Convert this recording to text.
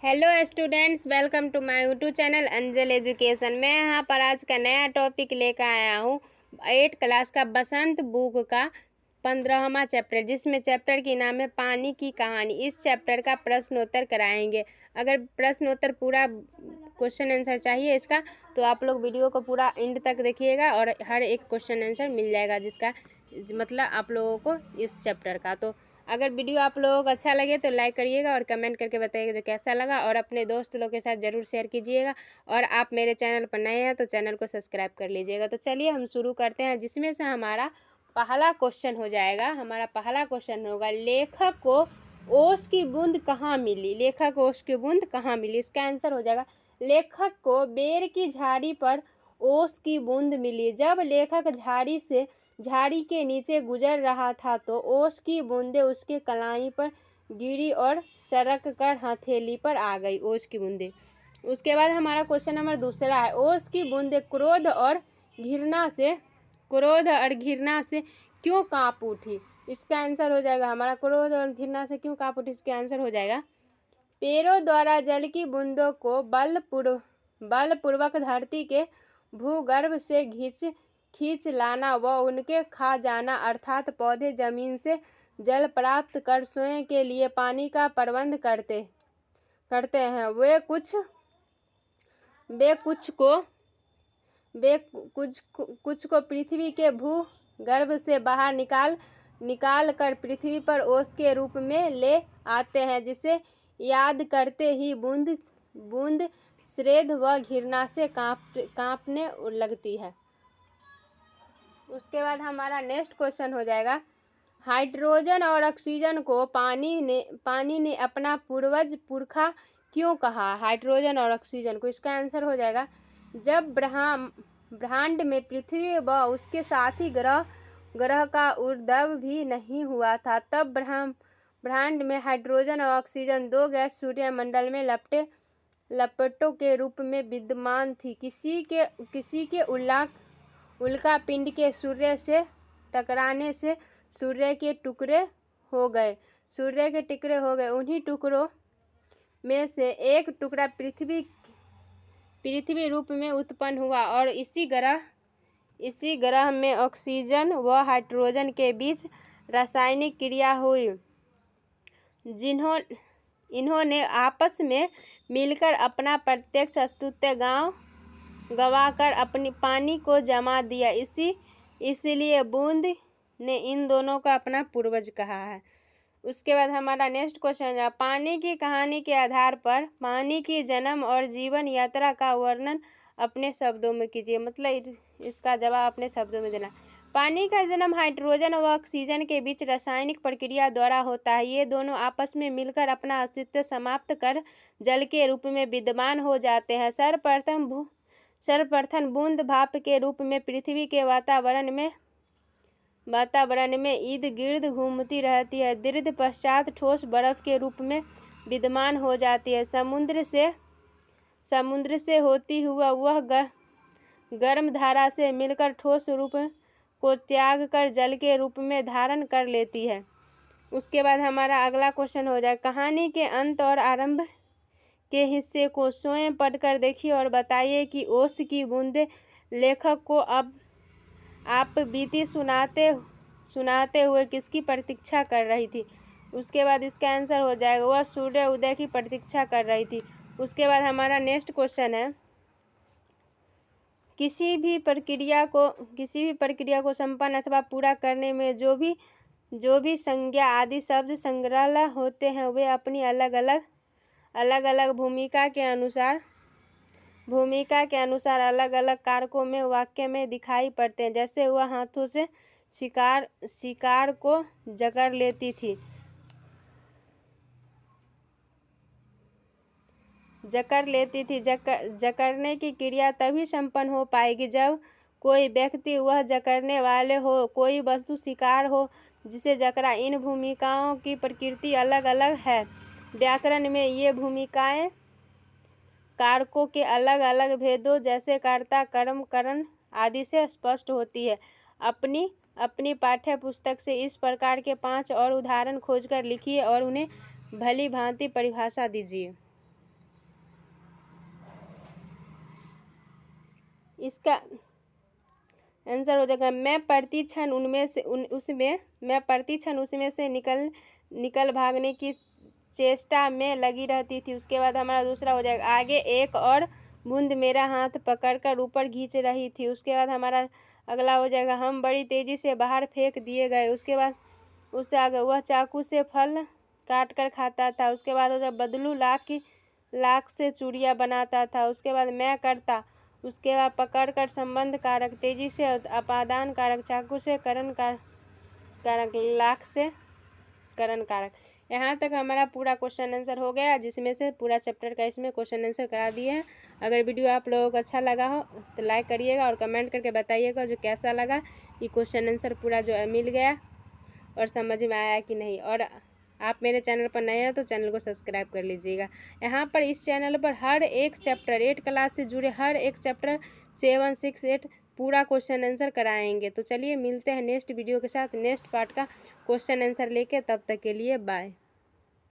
Hello students, welcome to my YouTube channel Anjal education. मैं यहाँ पर आज का नया टॉपिक लेकर आया हूँ 8 क्लास का बसंत बुक का 15वां चैप्टर, जिसमें चैप्टर की नाम है पानी की कहानी। इस चैप्टर का प्रश्नोत्तर कराएंगे। अगर प्रश्नोत्तर पूरा क्वेश्चन आंसर चाहिए इसका, तो आप लोग वीडियो को पूरा एंड तक देखिएगा और हर एक क्वेश्चन आंसर मिल जाएगा, जिसका मतलब आप लोगों को इस चैप्टर का। तो अगर वीडियो आप लोगों को अच्छा लगे तो लाइक करिएगा और कमेंट करके बताइएगा जो कैसा लगा, और अपने दोस्त लोग के साथ ज़रूर शेयर कीजिएगा। और आप मेरे चैनल पर नए हैं तो चैनल को सब्सक्राइब कर लीजिएगा। तो चलिए हम शुरू करते हैं, जिसमें से हमारा पहला क्वेश्चन हो जाएगा। हमारा पहला क्वेश्चन होगा, लेखक को ओस की बूंद कहाँ मिली। लेखक को ओस की बूंद कहाँ मिली, इसका आंसर हो जाएगा लेखक को बेर की झाड़ी पर ओस की बूंद मिली। जब लेखक झाड़ी के नीचे गुजर रहा था तो ओस की बूंदें उसके कलाई पर गिरी और सरक कर हथेली पर आ गई। ओस की बूंदें। उसके बाद हमारा क्वेश्चन नंबर दूसरा है, ओस की बूंदें क्रोध और घृणा से क्यों कांप उठी। इसका आंसर हो जाएगा हमारा क्रोध और घृणा से क्यों कांप उठी, इसका आंसर हो जाएगा पैरों द्वारा जल की बूंदों को बलपूर्वक धरती के भूगर्भ से खींच लाना व उनके खा जाना, अर्थात पौधे जमीन से जल प्राप्त कर स्वयं के लिए पानी का प्रबंध करते हैं। वे कुछ को पृथ्वी के भूगर्भ से बाहर निकाल कर पृथ्वी पर ओस के रूप में ले आते हैं, जिसे याद करते ही बूंद श्रेद्ध व घृणा से कांपने लगती है। उसके बाद हमारा नेक्स्ट क्वेश्चन हो जाएगा, हाइड्रोजन और ऑक्सीजन को पानी ने अपना पुरखा क्यों कहा। हाइड्रोजन और ऑक्सीजन को, इसका आंसर हो जाएगा जब ब्रह्मांड में पृथ्वी व उसके साथी ग्रह का उद्भव भी नहीं हुआ था, तब ब्रह्मांड में हाइड्रोजन और ऑक्सीजन दो गैस सूर्यमंडल में लपटों के रूप में विद्यमान थी। किसी के उल्का पिंड के सूर्य से टकराने से सूर्य के टुकड़े हो गए। उन्हीं टुकड़ों में से एक टुकड़ा पृथ्वी रूप में उत्पन्न हुआ और इसी ग्रह में ऑक्सीजन व हाइड्रोजन के बीच रासायनिक क्रिया हुई। इन्होंने आपस में मिलकर अपना प्रत्यक्ष अस्तित्व गवाकर अपनी पानी को जमा दिया। इसलिए बूंद ने इन दोनों को अपना पूर्वज कहा है। उसके बाद हमारा नेक्स्ट क्वेश्चन है, पानी की कहानी के आधार पर पानी की जन्म और जीवन यात्रा का वर्णन अपने शब्दों में कीजिए। मतलब इसका जवाब अपने शब्दों में देना। पानी का जन्म हाइड्रोजन व ऑक्सीजन के बीच रासायनिक प्रक्रिया द्वारा होता है। ये दोनों आपस में मिलकर अपना अस्तित्व समाप्त कर जल के रूप में विद्यमान हो जाते हैं। सर्वप्रथम बूंद भाप के रूप में पृथ्वी के वातावरण में इर्द गिर्द घूमती रहती है। दृढ़ पश्चात ठोस बर्फ के रूप में विद्यमान हो जाती है। समुद्र से होती हुआ वह गर्म धारा से मिलकर ठोस रूप को त्याग कर जल के रूप में धारण कर लेती है। उसके बाद हमारा अगला क्वेश्चन हो जाए, कहानी के अंत और आरंभ के हिस्से को स्वयं पढ़कर देखिए और बताइए कि ओस की बूंदें लेखक को आप बीती सुनाते हुए किसकी प्रतीक्षा कर रही थी। उसके बाद इसका आंसर हो जाएगा वह सूर्य उदय की प्रतीक्षा कर रही थी। उसके बाद हमारा नेक्स्ट क्वेश्चन है, किसी भी प्रक्रिया को संपन्न अथवा पूरा करने में जो भी संज्ञा आदि शब्द संग्रह होते हैं, वे अपनी अलग अलग भूमिका के अनुसार अलग अलग कारकों में वाक्य में दिखाई पड़ते हैं। जैसे वह हाथों से शिकार को जकड़ लेती थी। जकड़ने की क्रिया तभी संपन्न हो पाएगी जब कोई व्यक्ति वह जकड़ने वाले हो, कोई वस्तु शिकार हो जिसे जकड़ा। इन भूमिकाओं की प्रकृति अलग अलग है। व्याकरण में ये भूमिकाएं कारकों के अलग अलग भेदों जैसे कर्ता, कर्म, करण आदि से स्पष्ट होती है। अपनी पाठ्य पुस्तक से इस प्रकार के 5 और उदाहरण खोजकर लिखिए और उन्हें भली भांति परिभाषा दीजिए। इसका आंसर हो जाएगा मैं प्रति क्षण उसमें से निकल भागने की चेष्टा में लगी रहती थी। उसके बाद हमारा दूसरा हो जाएगा आगे एक और बूंद मेरा हाथ पकड़कर ऊपर खींच रही थी। उसके बाद हमारा अगला हो जाएगा हम बड़ी तेजी से बाहर फेंक दिए गए। उसके बाद उससे आगे वह चाकू से फल काट कर खाता था। उसके बाद हो जाएगा बदलू लाख से चूड़ियाँ बनाता था। उसके बाद मैं करता। उसके बाद पकड़ कर संबंध कारक, तेजी से अपादान कारक, चाकू से करण कारक, लाख से करण कारक। यहाँ तक हमारा पूरा क्वेश्चन आंसर हो गया, जिसमें से पूरा चैप्टर का इसमें क्वेश्चन आंसर करा दिए हैं। अगर वीडियो आप लोगों को अच्छा लगा हो तो लाइक करिएगा और कमेंट करके बताइएगा जो कैसा लगा, ये क्वेश्चन आंसर पूरा जो मिल गया और समझ में आया कि नहीं। और आप मेरे चैनल पर नए हैं तो चैनल को सब्सक्राइब कर लीजिएगा। यहाँ पर इस चैनल पर हर एक चैप्टर 8 क्लास से जुड़े हर एक चैप्टर 7, 6, 8 पूरा क्वेश्चन आंसर कराएंगे। तो चलिए मिलते हैं नेक्स्ट वीडियो के साथ, नेक्स्ट पार्ट का क्वेश्चन आंसर लेके। तब तक के लिए बाय।